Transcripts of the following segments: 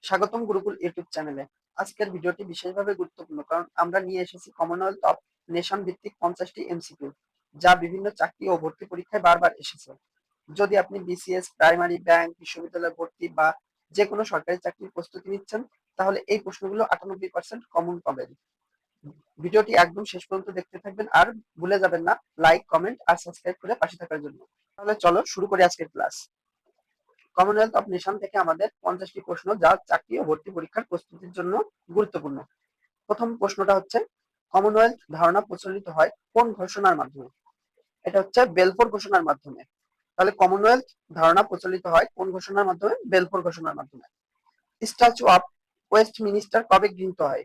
স্বাগতম গুরুকুল ইউটিউব চ্যানেলে। আজকের ভিডিওটি বিশেষভাবে গুরুত্বপূর্ণ কারণ আমরা নিয়ে এসেছি কমনওয়েলথ অফ নেশন ভিত্তিক 50টি এমসিকিউ, যা বিভিন্ন চাকরি ও ভর্তি পরীক্ষায় বারবার এসেছে। যদি আপনি বিসিএস, প্রাইমারি, ব্যাংক, বিশ্ববিদ্যালয় ভর্তি বা যে কোনো সরকারি চাকরির প্রস্তুতি নিচ্ছেন, তাহলে এই প্রশ্নগুলো 98% কমন পাবেন। ভিডিওটি একদম শেষ পর্যন্ত দেখতে থাকবেন আর ভুলে যাবেন না লাইক, কমেন্ট আর সাবস্ক্রাইব করে পাশে থাকার জন্য। তাহলে চলো শুরু করি আজকের ক্লাস। কমনওয়েলথ অফ নেশন থেকে আমাদের 50টি প্রশ্ন, যা চাকরি ও ভর্তি পরীক্ষার প্রস্তুতির জন্য গুরুত্বপূর্ণ। প্রথম প্রশ্নটা হচ্ছে, কমনওয়েলথ ধারণা প্রচলিত হয় কোন ঘোষণার মাধ্যমে? এটা হচ্ছে বেলফোর ঘোষণার মাধ্যমে। তাহলে কমনওয়েলথ ধারণা প্রচলিত হয় কোন ঘোষণার মাধ্যমে? বেলফোর ঘোষণার মাধ্যমে। স্ট্যাচু অফ ওয়েস্টমিনিস্টার কবে গৃহীত হয়?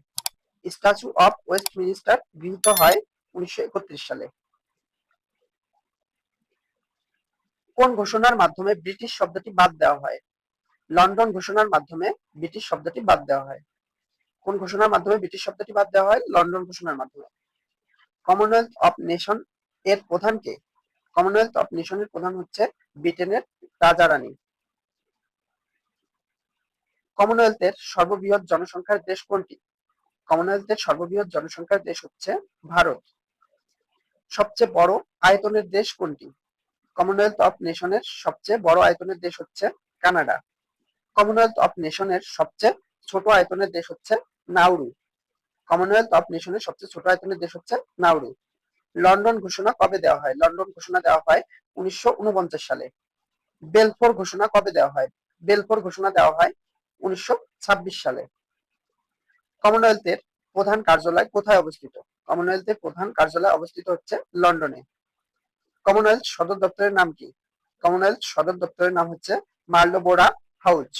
স্ট্যাচু অফ ওয়েস্টমিনিস্টার গৃহীত হয় 1931 সালে। কোন ঘোষণার মাধ্যমে ব্রিটিশ শব্দটি বাদ দেওয়া হয়? লন্ডন ঘোষণার মাধ্যমে ব্রিটিশ শব্দটি বাদ দেওয়া হয়। কোন ঘোষণার মাধ্যমে ব্রিটিশ শব্দটি বাদ দেওয়া হয়? লন্ডন ঘোষণার মাধ্যমে। কমনওয়েলথ অফ নেশন এর প্রধান কে? কমনওয়েলথ অফ নেশনের প্রধান হচ্ছে ব্রিটেনের রাজা রানী। কমনওয়েলথের সর্ববৃহৎ জনসংখ্যার দেশ কোনটি? কমনওয়েলথের সর্ববৃহৎ জনসংখ্যার দেশ হচ্ছে ভারত। সবচেয়ে বড় আয়তনের দেশ কোনটি? কমনওয়েলথ অফ নেশনের সবচেয়ে বড় আয়তনের দেশ হচ্ছে কানাডা। কমনওয়েলথ অফ নেশনের সবচেয়ে ছোট আয়তনের দেশ হচ্ছে নাউরু। কমনওয়েলথ অফ নেশনের সবচেয়ে ছোট আয়তনের দেশ হচ্ছে নাউরু। লন্ডন ঘোষণা কবে দেওয়া হয়? লন্ডন ঘোষণা দেওয়া হয় 1949 সালে। বেলফোর ঘোষণা কবে দেওয়া হয়? বেলফোর ঘোষণা দেওয়া হয় 1926 সালে। কমনওয়েলথের প্রধান কার্যালয় কোথায় অবস্থিত? কমনওয়েলথের প্রধান কার্যালয় অবস্থিত হচ্ছে লন্ডনে। কমনওয়েলথ সদর দপ্তরের নাম কি? কমনওয়েলথ সদর দপ্তরের নাম হচ্ছে মার্লোবোরা হাউজ।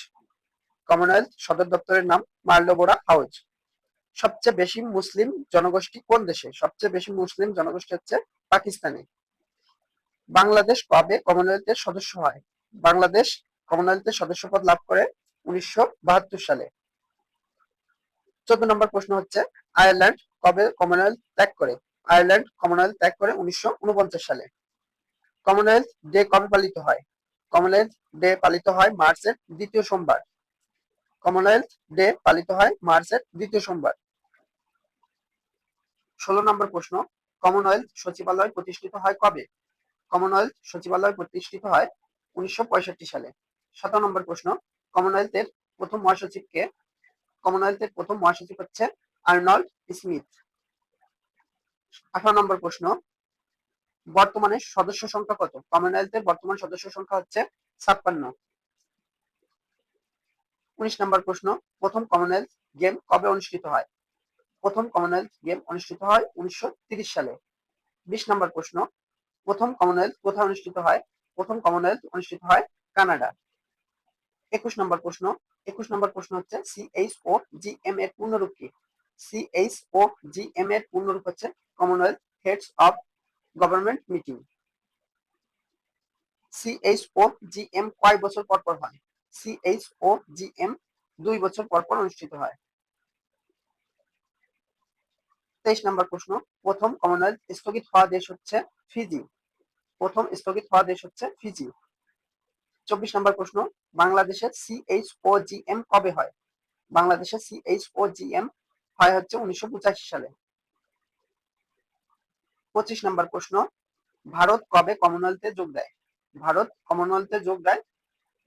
কমনওয়েলথ সদর দপ্তরের নাম মার্লোবোরা হাউজ। সবচেয়ে বেশি মুসলিম জনগোষ্ঠী কোন দেশে? সবচেয়ে বেশি মুসলিম জনগোষ্ঠী হচ্ছে পাকিস্তানে। বাংলাদেশ কবে কমনওয়েলথের সদস্য হয়? বাংলাদেশ কমনওয়েলথের সদস্যপদ লাভ করে 1972 সালে। 14 নম্বর প্রশ্ন হচ্ছে, আয়ারল্যান্ড কবে কমনওয়েলথ ত্যাগ করে? আয়ারল্যান্ড কমনওয়েলথ ত্যাগ করে 1949 সালে। কমনওয়েলথ ডে কবে পালিত হয়? কমনওয়েলথ ডে পালিত হয় মার্চের দ্বিতীয় সোমবার। কমনওয়েলথ ডে পালিত হয় মার্চের দ্বিতীয় সোমবার। 16 নম্বর প্রশ্ন, কমনওয়েলথ সচিবালয় প্রতিষ্ঠিত হয় কবে? কমনওয়েলথ সচিবালয় প্রতিষ্ঠিত হয় 1965 সালে। 17 নম্বর প্রশ্ন, কমনওয়েলথের প্রথম মহাসচিব কে? কমনওয়েলথের প্রথম মহাসচিব হচ্ছে আর্নল্ড স্মিথ। 18 নম্বর প্রশ্ন, বর্তমানে সদস্য সংখ্যা কত? কমনওয়েলথের বর্তমান সদস্য সংখ্যা হচ্ছে 56। 19 নম্বর প্রশ্ন, প্রথম কমনওয়েলথ গেম কবে অনুষ্ঠিত হয়? প্রথম কমনওয়েলথ গেম অনুষ্ঠিত হয় 1930 সালে। 20 নম্বর প্রশ্ন, প্রথম কমনওয়েলথ কোথায় অনুষ্ঠিত হয়? প্রথম কমনওয়েলথ অনুষ্ঠিত হয় কানাডা। 21 নম্বর প্রশ্ন হচ্ছে, CHOGM এর পূর্ণরূপ কি? CHOGM এর পূর্ণরূপ হচ্ছে commonwealth heads of government meeting. CHOGM কয় বছর পর পর হয়? CHOGM 2 বছর পর পর অনুষ্ঠিত হয়। 23 নম্বর প্রশ্ন, প্রথম কমনওয়েলথ স্থগিত হওয়া দেশ হচ্ছে ফিজি। প্রথম স্থগিত হওয়া দেশ হচ্ছে ফিজি। 24 নম্বর প্রশ্ন, বাংলাদেশের CHOGM কবে হয়? বাংলাদেশের CHOGM হয় হচ্ছে 1985 সালে। 25 নম্বর প্রশ্ন, ভারত কবে কমনওয়েলথে যোগ দেয়? ভারত কমনওয়েলথে যোগ দেয়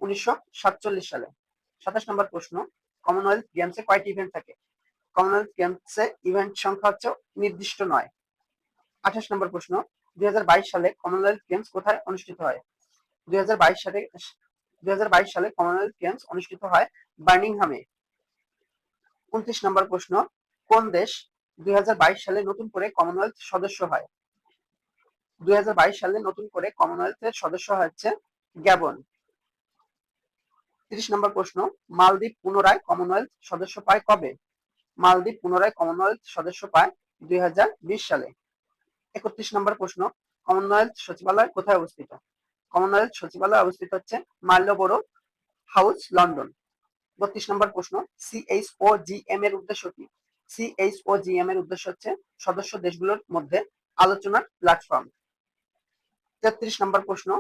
1947 সালে। 27 নম্বর প্রশ্ন, কমনওয়েলথ গেমসে কয়টি ইভেন্ট থাকে? কমনওয়েলথ গেমসে ইভেন্ট সংখ্যা হচ্ছে নির্দিষ্ট নয়। 28 নম্বর প্রশ্ন, 2022 সালে কমনওয়েলথ গেমস কোথায় অনুষ্ঠিত হয়? 2022 সালে কমনওয়েলথ গেমস অনুষ্ঠিত হয় বার্মিংহামে। 29 নম্বর প্রশ্ন, কোন দেশ 2022 সালে নতুন করে কমনওয়েলথ সদস্য হয়? 2022 সালে নতুন করে কমনওয়েলথের সদস্য হচ্ছে গ্যাবন। 30 নম্বর প্রশ্ন, মালদ্বীপ পুনরায় কমনওয়েলথ সদস্য পায় কবে? মালদ্বীপ পুনরায় কমনওয়েলথ সদস্য পায় 2020 সালে। 31 নম্বর প্রশ্ন, কমনওয়েলথ সচিবালয় কোথায় অবস্থিত? কমনওয়েলথ সচিবালয় অবস্থিত হচ্ছে মার্লোবোরো হাউস, লন্ডন। 32 নম্বর প্রশ্ন, CHOGM এর উদ্দেশ্য কি? CHOGM এর উদ্দেশ্য হচ্ছে সদস্য দেশগুলোর মধ্যে আলোচনার প্ল্যাটফর্ম। 33 নম্বর প্রশ্ন,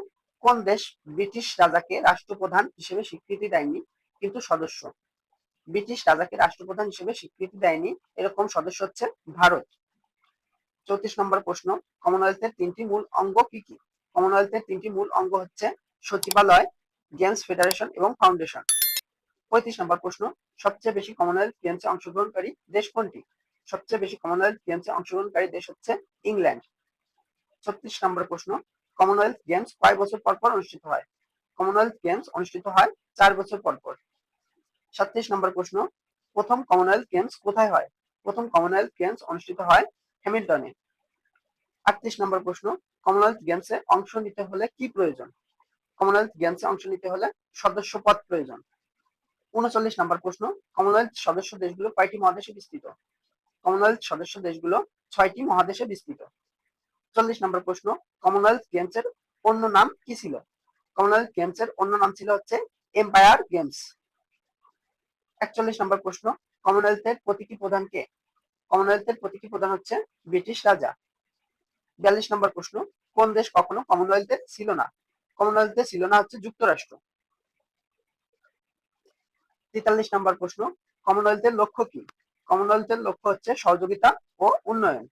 কোন দেশ ব্রিটিশ রাজাকে রাষ্ট্রপ্রধান হিসেবে স্বীকৃতি দেয়নি কিন্তু সদস্য? ব্রিটিশ রাজাকে রাষ্ট্রপ্রধান হিসেবে স্বীকৃতি দেয়নি এরকম সদস্য হচ্ছে ভারত। 34 নম্বর প্রশ্ন, কমনওয়েলথের 3টি মূল অঙ্গ কি কি? কমনওয়েলথের 3টি মূল অঙ্গ হচ্ছে সচিবালয়, গেমস ফেডারেশন এবং ফাউন্ডেশন। 35 নম্বর প্রশ্ন, সবচেয়ে বেশি কমনওয়েলথ গেমসে অংশগ্রহণকারী দেশ কোনটি? সবচেয়ে বেশি কমনওয়েলথ গেমসে অংশগ্রহণকারী দেশ হচ্ছে ইংল্যান্ড। 36 নম্বর প্রশ্ন, কমনওয়েলথ গেমস কয় বছর পর পর অনুষ্ঠিত হয়? কমনওয়েলথ গেমস অনুষ্ঠিত হয় 4 বছর পর পর। 37 নম্বর প্রশ্ন, প্রথম কমনওয়েলথ গেমস কোথায় হয়? প্রথম কমনওয়েলথ গেমস অনুষ্ঠিত হয় হ্যামিল্টনে। 38 নম্বর প্রশ্ন, কমনওয়েলথ গেমসে অংশ নিতে হলে কি প্রয়োজন? কমনওয়েলথ গেমসে অংশ নিতে হলে সদস্যপদ প্রয়োজন। 39 নম্বর প্রশ্ন, কমনওয়েলথ সদস্য দেশগুলো কয়টি মহাদেশে বিস্তৃত? কমনওয়েলথ সদস্য দেশগুলো 6টি মহাদেশে বিস্তৃত। 40 নম্বর প্রশ্ন, কমনওয়েলথ গেমসের অন্য নাম কি ছিল? কমনওয়েলথ গেমসের অন্য নাম ছিল হচ্ছে এম্পায়ার গেমস। 41 নম্বর প্রশ্ন, কমনওয়েলথের প্রতীকী প্রধান কে? কমনওয়েলথের প্রতীকী প্রধান হচ্ছে ব্রিটিশ রাজা। 42 নম্বর প্রশ্ন, কোন দেশ কখনো কমনওয়েলথে ছিল না? কমনওয়েলথে ছিল না হচ্ছে যুক্তরাষ্ট্র। 43 নম্বর প্রশ্ন, কমনওয়েলথের লক্ষ্য কি? কমনওয়েলথের লক্ষ্য হচ্ছে সহযোগিতা ও উন্নয়ন।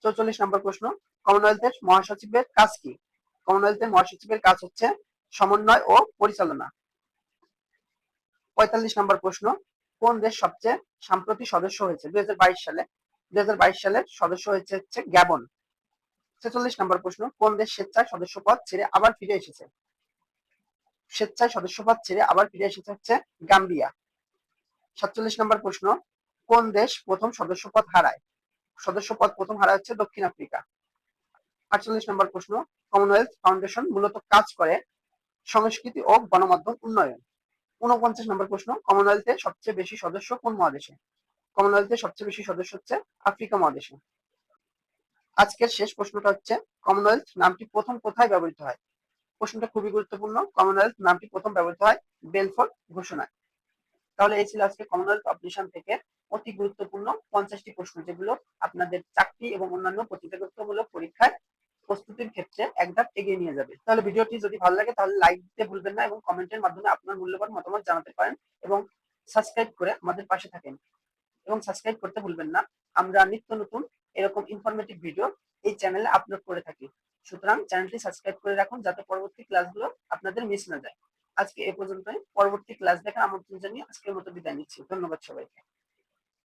44 নম্বর প্রশ্ন, কমনওয়েলথের মহাসচিবের কাজ কি? কমনওয়েলথের মহাসচিবের কাজ হচ্ছে সমন্বয় ও পরিচালনা। 45 নম্বর প্রশ্ন, কোন দেশ সবচেয়ে সাম্প্রতিক সদস্য হয়েছে 2022 সালে? 2022 সালের সদস্য হচ্ছে গ্যাবন। 46 নম্বর প্রশ্ন, কোন দেশ স্বেচ্ছায় সদস্যপদ ছেড়ে আবার ফিরে এসেছে? স্বেচ্ছায় সদস্যপদ ছেড়ে আবার ফিরে এসেছে হচ্ছে গাম্বিয়া। 47 নম্বর প্রশ্ন, কোন দেশ প্রথম সদস্যপদ হারায়? সদস্যপদ প্রথম হারায় হচ্ছে দক্ষিণ আফ্রিকা। 48 নম্বর প্রশ্ন, কমনওয়েলথ ফাউন্ডেশন মূলত কাজ করে সংস্কৃতি ও গণমাধ্যম উন্নয়ন। 49 নম্বর প্রশ্ন, কমনওয়েলথের সবচেয়ে বেশি সদস্য কোন মহাদেশে? কমনওয়েলথের সবচেয়ে বেশি সদস্য হচ্ছে আফ্রিকা মহাদেশে। আজকের শেষ প্রশ্নটা হচ্ছে, কমনওয়েলথ নামটি প্রথম কোথায় ব্যবহৃত হয়? প্রশ্নটা খুবই গুরুত্বপূর্ণ। কমনওয়েলথ নামটি প্রথম ব্যবহৃত হয় বেলফোর ঘোষণায়। তাহলে এই ছিল আজকে কমনওয়েলথ অবজেশন থেকে অতি গুরুত্বপূর্ণ 50টি প্রশ্ন, যেগুলো আপনাদের চাকরি এবং অন্যান্য প্রতিযোগিতামূলক পরীক্ষায় প্রস্তুতির ক্ষেত্রে এক ধাপ এগিয়ে নিয়ে যাবে। তাহলে ভিডিওটি যদি ভালো লাগে তাহলে লাইক দিতে ভুলবেন না এবং কমেন্টের মাধ্যমে আপনার মূল্যবান মতামত জানাতে পারেন এবং সাবস্ক্রাইব করে আমাদের পাশে থাকেন এবং সাবস্ক্রাইব করতে ভুলবেন না। আমরা নিত্য নতুন এরকম ইনফরমেটিভ ভিডিও এই চ্যানেলে আপলোড করে থাকি। সুতরাং চ্যানেলটি সাবস্ক্রাইব করে রাখুন যাতে পরবর্তী ক্লাসগুলো আপনাদের মিস না যায়। আজকে এ পর্যন্তই। পরবর্তী ক্লাস দেখার আমন্ত্রণ জানিয়ে আজকের মতো বিদায় নিচ্ছি। ধন্যবাদ সবাইকে।